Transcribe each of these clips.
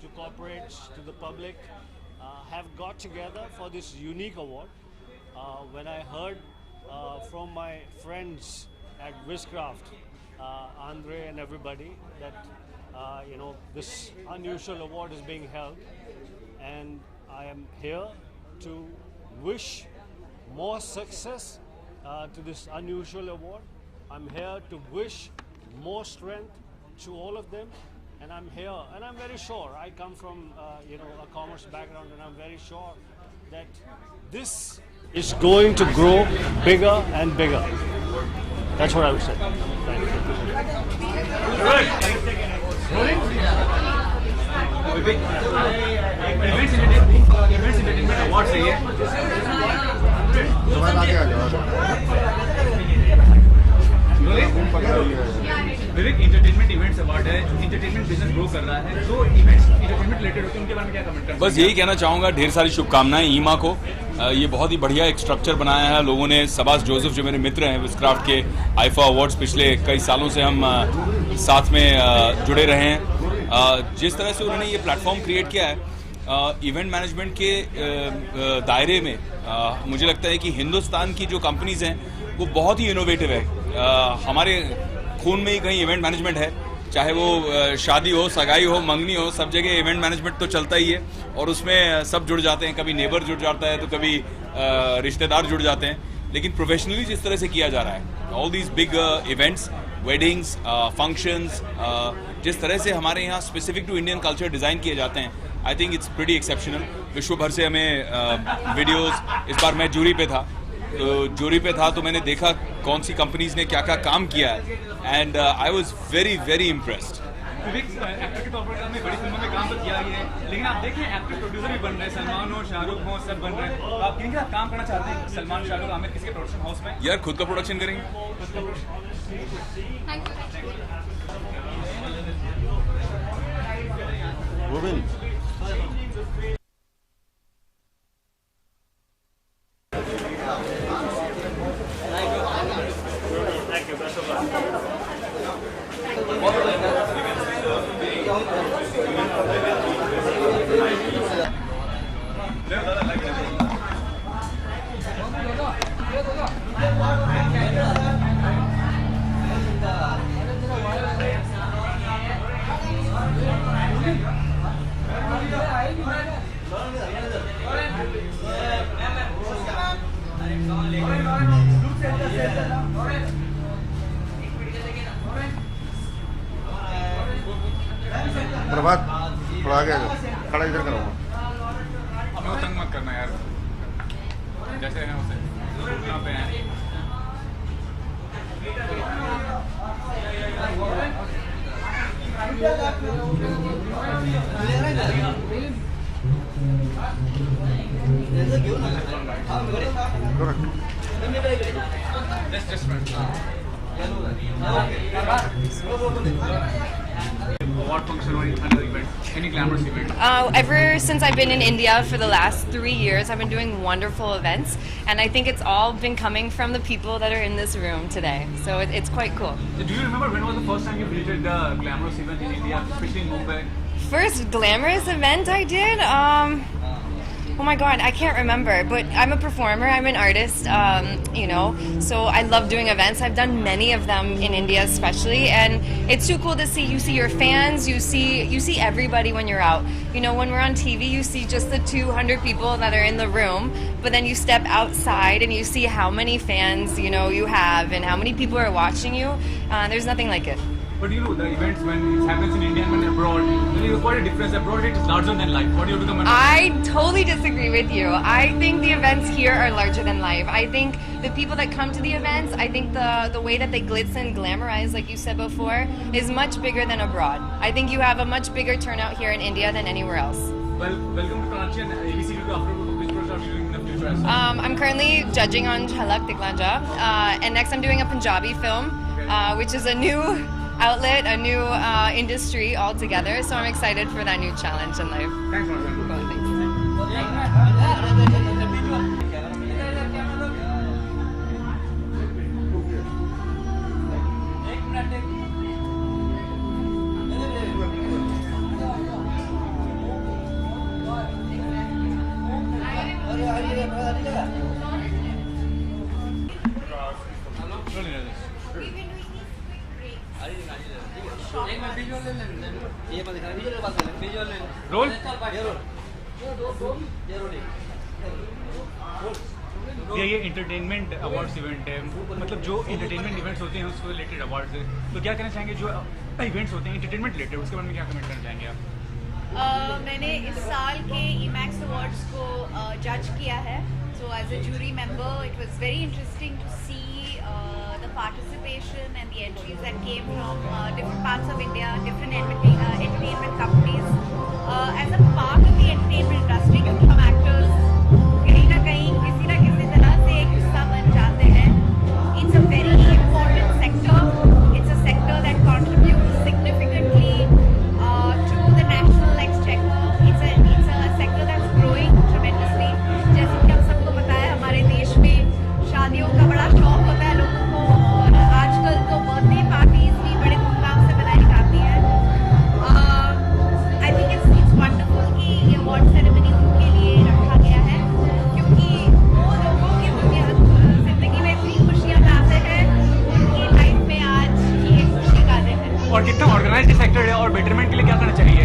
to corporates, to the public, have got together for this unique award. When I heard from my friends at Wizcraft, Andre and everybody, that this unusual award is being held, and I am here to wish more success to this unusual award. I'm here to wish more strength to all of them, and I'm here, and I'm very sure. I come from a commerce background, and I'm very sure that this is going to grow bigger and bigger. That's what I would say. Thank Vivek entertainment events award है जो entertainment business grow कर रहा है, जो events entertainment related होते हैं उनके बारे में क्या कमेंट करते हैं? बस यही कहना चाहूँगा, ढेर सारी शुभकामनाएं ईमा को। ये बहुत ही बढ़िया एक स्ट्रक्चर बनाया है लोगों ने। सबास जोसेफ जो मेरे मित्र हैं विस्क्राफ्ट के, आईफा अवार्ड्स पिछले कई सालों से हम साथ में जुड़े रहे हैं। जिस तरह से उन्होंने ये प्लेटफॉर्म क्रिएट किया है इवेंट मैनेजमेंट के दायरे में, मुझे लगता है कि हिंदुस्तान की जो कंपनीज हैं वो बहुत ही इनोवेटिव है। हमारे खून में ही कहीं इवेंट मैनेजमेंट है, चाहे वो शादी हो, सगाई हो, मंगनी हो, सब जगह इवेंट मैनेजमेंट तो चलता ही है और उसमें सब जुड़ जाते हैं। कभी नेबर जुड़ जाता है तो कभी रिश्तेदार जुड़ जाते हैं, लेकिन प्रोफेशनली जिस तरह से किया जा रहा है all these big events, weddings, functions, जिस तरह से हमारे यहाँ specific to Indian culture design किए जाते हैं, I think it's pretty exceptional. विश्व भर से हमें वीडियोस, इस बार मैं जूरी पे था, तो जूरी पे था तो मैंने देखा कौन सी कंपनीज ने क्या क्या काम किया है, and I was very very impressed. Vivek, actor के तौर पर आपने बड़ी फिल्मों में काम तो किया ही है, लेकिन आप देखें एक्टर प्रोड्यूसर भी बन रहे हैं, सलमान हो, शाहरुख हो, सब बन रहे हैं। तो आप किनके साथ काम करना चाहते हैं? सलमान, शाहरुख, आमिर, किसके प्रोडक्शन हाउस में? यार खुद का प्रोडक्शन करेंगे। प्रभात थोड़ा आगे खड़ा इधर करो। हमें वो तंग मत करना यार, जैसे हैं उसे यहाँ पे हैं। Award function or another event, any glamorous event? Ever since I've been in India for the last 3 years, I've been doing wonderful events, and I think it's all been coming from the people that are in this room today. So it's quite cool. Do you remember when was the first time you visited the glamorous event in India, especially in Mumbai? First glamorous event I did? Oh my god, I can't remember, but I'm a performer, I'm an artist, so I love doing events. I've done many of them in India especially, and it's too cool to see. You see your fans, you see everybody when you're out. When we're on TV, you see just the 200 people that are in the room, but then you step outside and you see how many fans, you have and how many people are watching you. There's nothing like it. But the events when it happens in India and when abroad, there is quite a difference. Abroad it is larger than life. What do you become? I totally disagree with you. I think the events here are larger than life. I think the people that come to the events, I think the way that they glitz and glamorize, like you said before, is much bigger than abroad. I think you have a much bigger turnout here in India than anywhere else. Well, welcome to Karachi and ABC to after which project are you doing in the future as well? I'm currently judging on Jhalak Diklanja, and next I'm doing a Punjabi film, which is a new outlet, a new industry altogether. So I'm excited for that new challenge in life. Thanks, Marcel. Thanks. Role ये entertainment awards event है, मतलब जो entertainment events होते हैं उसको related awards है, तो क्या कहना चाहेंगे जो इवेंट्स होते हैं इंटरटेनमेंट रिलेटेड, उसके बारे में क्या कमेंट करना चाहेंगे आप? मैंने इस साल के ईमैक्स अवार्ड्स को जज किया है, so as a jury member it was very interesting to see the participation and the entries that came from different parts of India, different entertainment companies. As a part of the entertainment industry, क्योंकि हम actors कहीं ना कहीं किसी ना किसी तरह से एक हिस्सा बन जाते हैं, it's a very important sector. It's a sector that contributes significantly to the national exchequer. It's a sector that's growing tremendously. जैसे कि हम सबको पता है, हमारे देश में शादियों का बड़ा शौक होता है लोगों को, और आजकल तो बर्थडे पार्टीज भी बड़े धूमधाम से बनाई जाती है. I think it's wonderful कि ये अवार्ड सेरेमनी उनके लिए रखा गया है, क्योंकि वो लोगों की जिंदगी में इतनी खुशियाँ लाते हैं, उनकी लाइफ में आज ये खुशी का दिन है. और कितना ऑर्गेनाइज्ड सेक्टर है और बेटरमेंट के लिए क्या करना चाहिए?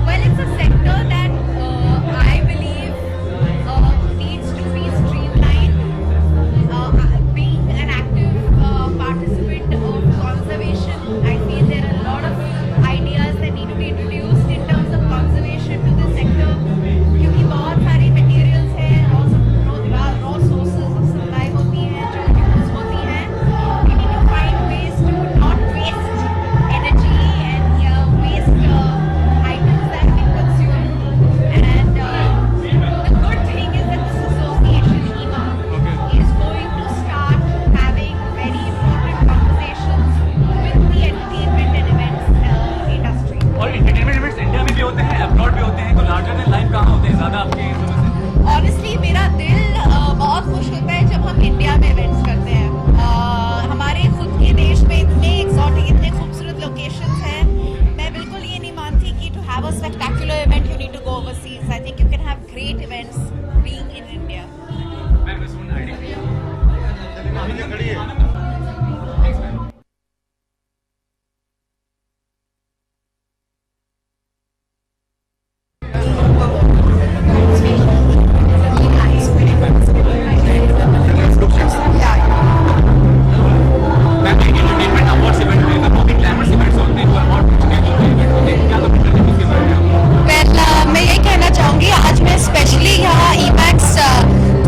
Well, it's a sector that I believe needs to be streamlined. Being an active participant of conservation, I feel there are a lot of ideas that need to be introduced in terms of conservation to this sector. क्योंकि बहुत सारी materials हैं, raw sources of supply होती हैं जो use होती हैं. We need to find ways to not waste energy and waste items that we consume. And the good thing is that this association, EMA, is going to start having very important conversations with the entertainment and events industry. और entertainment events India में भी होते हैं, abroad भी होते हैं, तो larger than life कहाँ होते हैं ज़्यादा आपके समझ से? Honestly, मेरा दिल बहुत खुश होता है जब हम इंडिया में इवेंट्स करते हैं. हमारे खुद के देश में इतने एक्सोटिक, इतने खूबसूरत लोकेशंस हैं. मैं बिल्कुल ये नहीं मानती कि to have a spectacular event you need to go overseas. I think you can have great events being in India. मैं बस one idea. खड़ी है. Thanks, man. मैं इंटरटेनमेंट अवार्ड्स इवेंट में बहुत ही ग्लैमरस इवेंट्स होते हैं, जो अवार्ड पूछने के इवेंट होते हैं, क्या तो इंटरटेनमेंट इसके बारे में आप? Well, मैं ये कहना चाहूँगी, आज मैं स्पेशली यहाँ ईमैक्स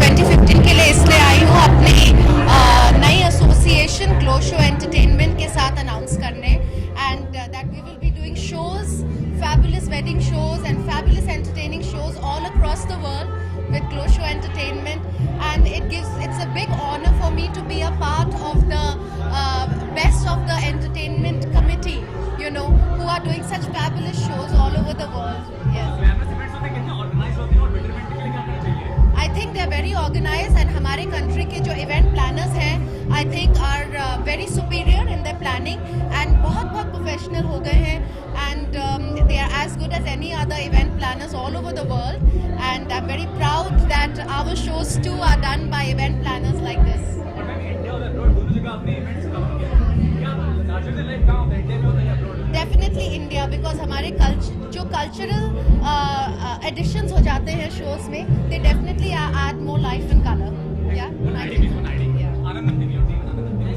2015 के लिए इसलिए आई हूँ अपनी नई एसोसिएशन ग्लो शो एंटरटेनमेंट के साथ अनाउंस करने, and that we will be doing shows, fabulous wedding shows and fabulous entertaining shows all across the world with Glow Show Entertainment, and it's a big honor for me to be a part of the best of the entertainment committee, you know, who are doing such fabulous shows all over the world. Yes. Glamorous events होते हैं, कितने organise होते हैं और betterment के लिए क्या करना चाहिए? I think they're very organized, and हमारे country के जो event planners हैं, I think are very superior in their planning and बहुत professional हो गए हैं, and they are as good as any other event planners all over the world, and I'm very proud that our shows too are done by event planners like this. और ma'am India और abroad दोनों जगह आपने events cover किए, क्या larger than life कहाँ होता है, इंडिया में होता है या अब्रॉड? Definitely India, because हमारे जो cultural additions हो जाते हैं shows में, they definitely add more life and color. Yeah. One ID, please, one ID. Yeah. आनंद देवी और टीम आनंद देवी.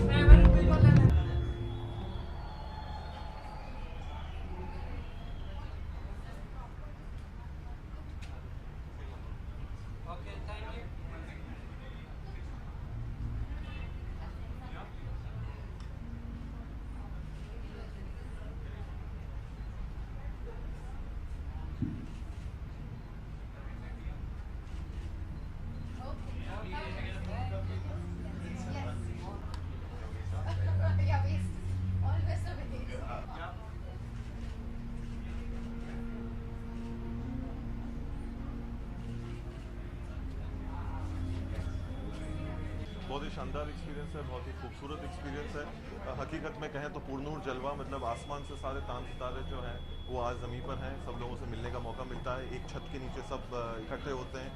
बहुत ही शानदार एक्सपीरियंस है, बहुत ही खूबसूरत एक्सपीरियंस है। हकीकत में कहें तो पूर्णूर जलवा, मतलब आसमान से सारे तान सितारे जो हैं वो आज ज़मीन पर हैं। सब लोगों से मिलने का मौका मिलता है, एक छत के नीचे सब इकट्ठे होते हैं,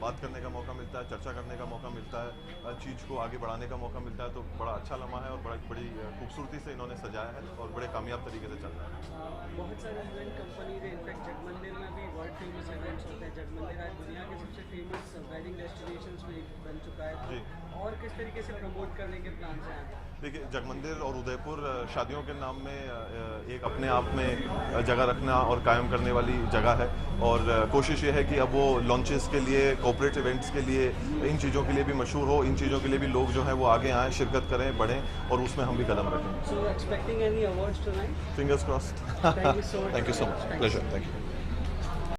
बात करने का मौका मिलता है, चर्चा करने का मौका मिलता है, चीज़ को आगे बढ़ाने का मौका मिलता है। तो बड़ा अच्छा लम्हा है और बड़ी खूबसूरती से इन्होंने सजाया है और बड़े कामयाब तरीके से चल रहा है। बहुत सारे इवेंट कंपनीज है, इनफैक्ट जगमंदिर में भी वर्ल्ड फेमस इवेंट्स होते हैं। जगमंदिर आज दुनिया के सबसे फेमस वेडिंग डेस्टिनेशंस में बन चुका है, जी। और किस तरीके से प्रमोट करने के प्लान हैं आपके? देखिए, जगमंदिर और उदयपुर शादियों के नाम में एक अपने आप में जगह रखना और कायम करने वाली जगह है, और कोशिश ये है कि अब वो लॉन्चेस के लिए, कॉर्पोरेट इवेंट्स के लिए, इन चीज़ों के लिए भी मशहूर हो, इन चीज़ों के लिए भी लोग जो हैं वो आगे आएँ, शिरकत करें, बढ़ें, और उसमें हम भी कदम रखें। So expecting any awards tonight? Fingers crossed. Thank you so much. Thank you so much. Pleasure. Thank you.